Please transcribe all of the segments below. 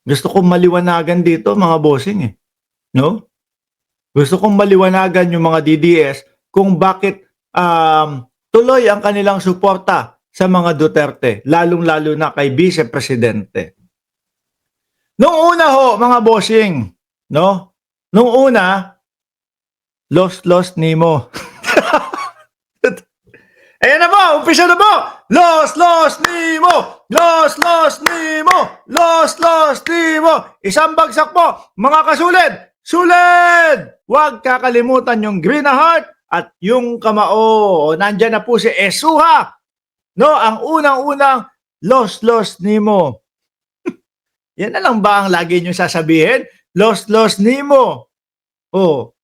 Gusto kong maliwanagan dito mga bossing, eh, 'no? Gusto kong maliwanagan yung mga DDS kung bakit, tuloy ang kanilang suporta sa mga Duterte, lalong-lalo na kay Vice Presidente. Nung una ho, mga bossing, 'no, nung una, lost nimo. Ayan na po, umpisa na po! Lost nimo! Lost nimo! Lost nimo! Isang bagsak po, mga kasulid! Sulid! Huwag kakalimutan yung green na heart at yung kamao. Nandyan na po si Esuha. No, ang unang-unang lost nimo. Yan na lang ba ang lagi nyo sasabihin? Lost nimo. Oh,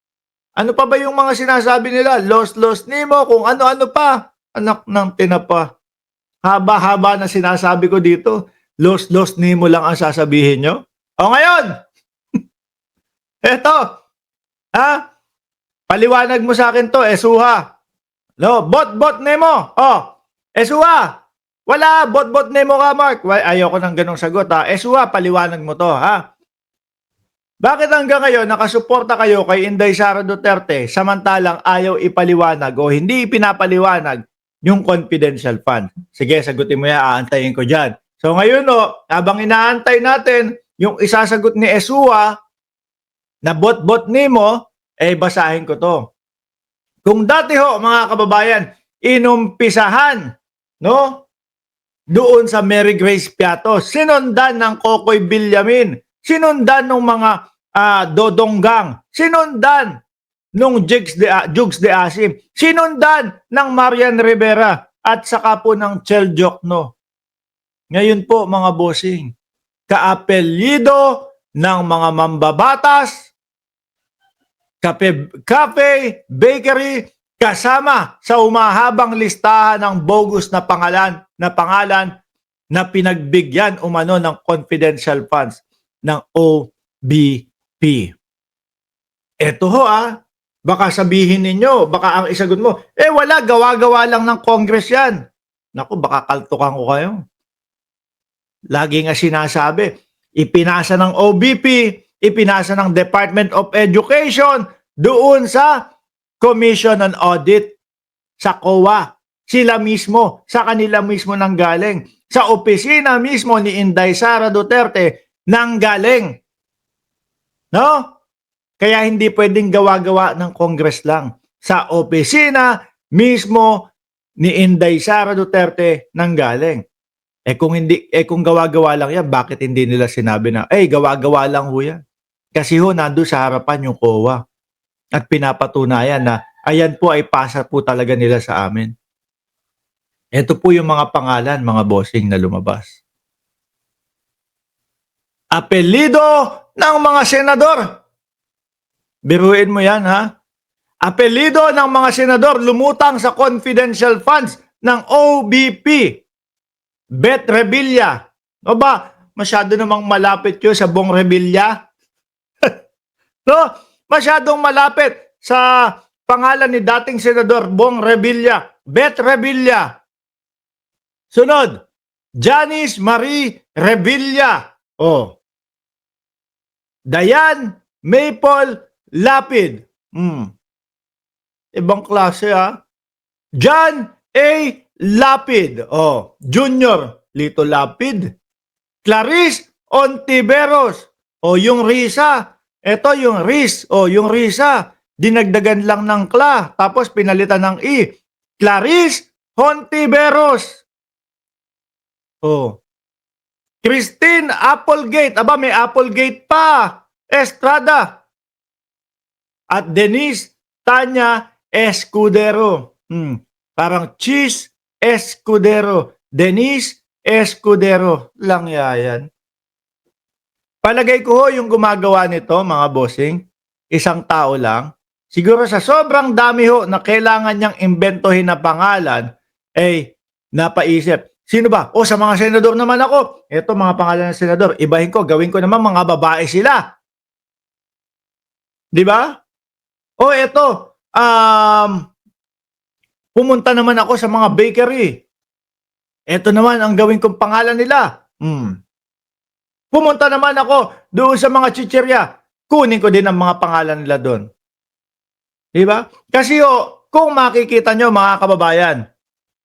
ano pa ba yung mga sinasabi nila? Lost nimo, kung ano-ano pa. Anak ng tinapa. Haba-haba na sinasabi ko dito. Lost nimo lang ang sasabihin nyo. O ngayon, eto, ha? Paliwanag mo sa akin to, Esuha. No, bot nemo. Oh, Esuha. Wala, bot nemo ka, Mark. Ayoko ng ganong sagot, ha. Esuha, paliwanag mo to, ha? Bakit hanggang ngayon nakasuporta kayo kay Inday Sara Duterte samantalang ayaw ipaliwanag o hindi ipinapaliwanag yung confidential fund? Sige, sagutin mo yan, aantayin ko dyan. So ngayon habang inaantay natin yung isasagot ni Esua na bot nimo, basahin ko to. Kung dati ho, mga kababayan, inumpisahan, no? Doon sa Mary Grace Piato, sinundan ng Kokoy Villamin, sinundan ng mga Dodonggang, sinundan nung Jugs de Asim, sinundan ng Marian Rivera at saka po ng Chel Jokno. Ngayon po mga bossing, kaapelyido ng mga mambabatas, cafe, bakery, kasama sa umahabang listahan ng bogus na pangalan na pinagbigyan umano ng confidential funds ng OBP. Eto ho baka sabihin ninyo, baka ang isagot mo, wala, gawa-gawa lang ng Congress yan. Naku, baka kaltukan ko kayo. Lagi nga sinasabi, ipinasa ng OBP, ipinasa ng Department of Education, doon sa Commission on Audit, sa COA. Sila mismo, sa kanila mismo nanggaling. Sa opisina mismo ni Inday Sara Duterte nanggaling. No? Kaya hindi pwedeng gawa-gawa ng Congress lang. Sa opisina mismo ni Inday Sara Duterte nanggaling. Kung gawa-gawa lang yan, bakit hindi nila sinabi na, gawa-gawa lang ho yan? Kasi ho, nandun sa harapan yung COA. At pinapatunayan na, ayan po ay pasa po talaga nila sa amin. Ito po yung mga pangalan, mga bossing na lumabas. Apelido ng mga senador. Biruin mo yan, ha? Apelido ng mga senador lumutang sa confidential funds ng OBP. Bet Revilla. O ba, masyado namang malapit yun sa Bong Revilla? No? Masyadong malapit sa pangalan ni dating senador Bong Revilla. Bet Revilla. Sunod, Janice Marie Revilla. Dayan Maple Lapid. Ibang klase, ha? John A. Lapid. Junior Lito Lapid. Clarice Ontiveros. Yung Risa. Ito yung Riz. Yung Risa. Dinagdagan lang ng Kla. Tapos pinalitan ng I. Clarice Ontiveros. Christine Applegate. Aba, may Applegate pa. Estrada. At Denise Tanya Escudero. Parang Cheese Escudero. Denise Escudero. Lang yan. Palagay ko ho yung gumagawa nito, mga bossing, isang tao lang. Siguro sa sobrang dami ho na kailangan niyang imbentohin na pangalan, napaisip, sino ba? Sa mga senador naman ako. Ito mga pangalan ng senador, ibahin ko, gawin ko naman mga babae sila. Di ba? Ito, pumunta naman ako sa mga bakery. Ito naman ang gawin kong pangalan nila. Pumunta naman ako doon sa mga chichirya, kunin ko din ang mga pangalan nila doon. Di ba? Kasi kung makikita nyo mga kababayan,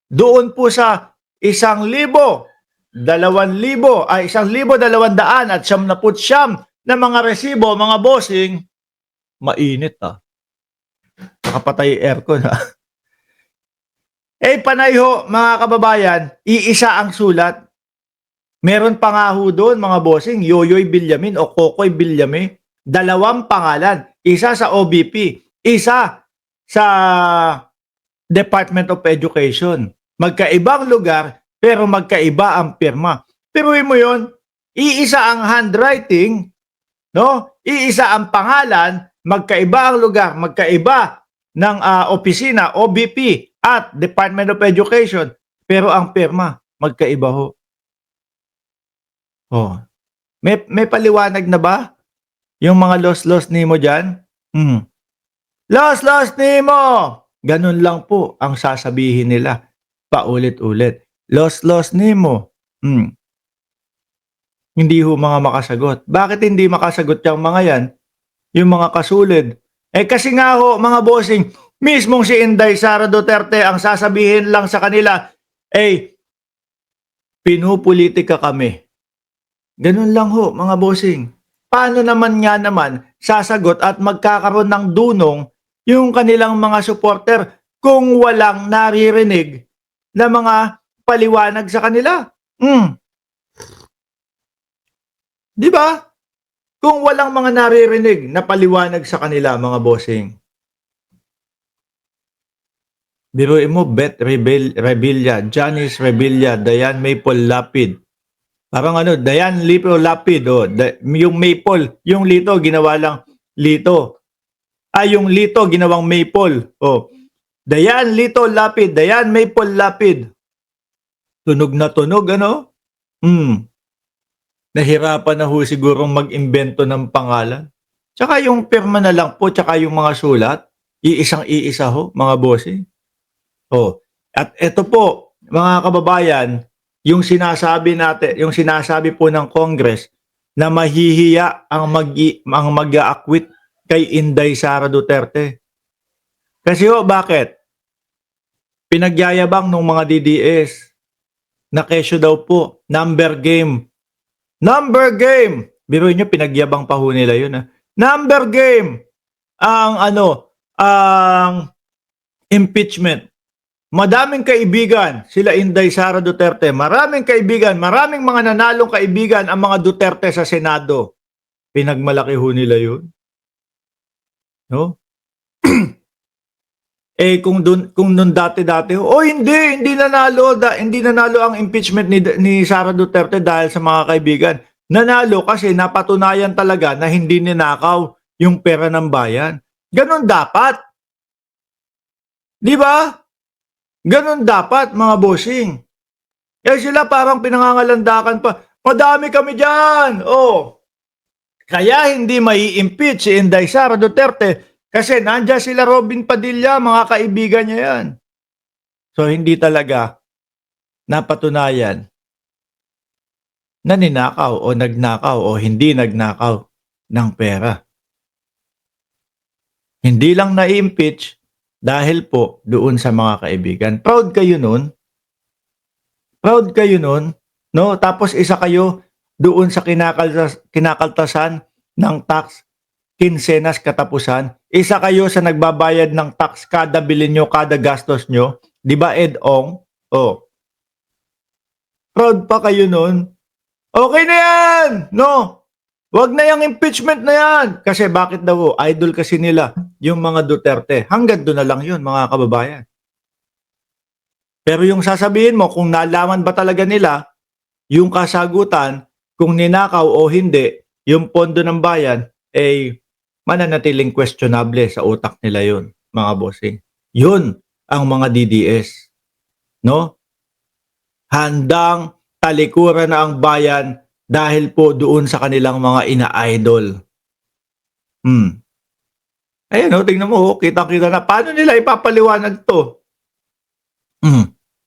doon po sa 1,000, 2,000, 1,200 at 79 na mga resibo, mga bossing, mainit Nakapatay aircon panay ho, mga kababayan, iisa ang sulat. Meron pa nga ho doon, mga bossing, Yoyoy Villamin o Kokoy Villame. 2 pangalan. Isa sa OBP, isa sa Department of Education. Magkaibang lugar, pero magkaiba ang pirma. Piruin mo yun, iisa ang handwriting, no? Iisa ang pangalan, magkaiba ang lugar, magkaiba ng opisina, OBP at Department of Education, pero ang pirma, magkaiba ho. May paliwanag na ba? Yung mga los nimo dyan? Los nimo! Ganun lang po ang sasabihin nila. Paulit-ulit. Los nimo. Hindi ho mga makasagot. Bakit hindi makasagot yung mga yan? Yung mga kasulid. Kasi nga ho, mga bossing, mismong si Inday Sara Duterte ang sasabihin lang sa kanila, pinupolitika kami. Ganun lang ho, mga bossing. Paano naman sasagot at magkakaroon ng dunong yung kanilang mga supporter kung walang naririnig na mga paliwanag sa kanila? Di ba? Kung walang mga naririnig na paliwanag sa kanila, mga bossing. Biruin mo, Beth Revilla, Janice Revilla, Dayan Maple Lapid. Parang Dayan Lipo Lapid. Yung maple, yung lito, ginawa lang lito. Yung lito, ginawang maple. Dayan Lito Lapid, Dayan Maple Lapid. Tunog na tunog, Nahirapan na ho sigurong mag-imbento ng pangalan. Tsaka yung pirma na lang po, tsaka yung mga sulat, iisang-iisa ho, mga bossing. At ito po, mga kababayan, yung sinasabi po ng Congress na mahihiya ang mag-aakwit kay Inday Sara Duterte. Kasi bakit? Pinagyayabang ng mga DDS na kesyo daw po, number game. Number game! Biruin nyo, pinagyabang pa ho nila yun. Number game! Ang impeachment. Madaming kaibigan sila Inday Sara Duterte. Maraming kaibigan, maraming mga nanalong kaibigan ang mga Duterte sa Senado. Pinagmalaki ho nila yun. No? Kung nun dati-dati, hindi nanalo ang impeachment ni Sara Duterte dahil sa mga kaibigan. Nanalo kasi napatunayan talaga na hindi ninakaw yung pera ng bayan. Ganon dapat. Di ba? Ganon dapat, mga bossing. Sila parang pinangangalandakan pa. Madami kami dyan. Kaya hindi mai-impeach si Inday Sara Duterte kasi nandiyan sila Robin Padilla, mga kaibigan niya yan. So hindi talaga napatunayan na ninakaw o nagnakaw o hindi nagnakaw ng pera. Hindi lang na-impeach dahil po doon sa mga kaibigan. Proud kayo nun. Proud kayo nun. No? Tapos isa kayo doon sa kinakaltasan ng tax, kinsenas katapusan. Isa kayo sa nagbabayad ng tax kada bilin nyo, kada gastos nyo. Di ba, Ed-ong? Proud pa kayo nun. Okay na yan! No? Wag na yung impeachment na yan. Kasi bakit daw? Idol kasi nila yung mga Duterte. Hanggang doon na lang yun, mga kababayan. Pero yung sasabihin mo, kung nalaman ba talaga nila yung kasagutan, kung ninakaw o hindi, yung pondo ng bayan, mananatiling questionable sa utak nila yun, mga bossing. Yun ang mga DDS. No? Handang talikuran na ang bayan dahil po doon sa kanilang mga ina-idol. Ayan tingnan mo, kitang-kita na. Paano nila ipapaliwanag to?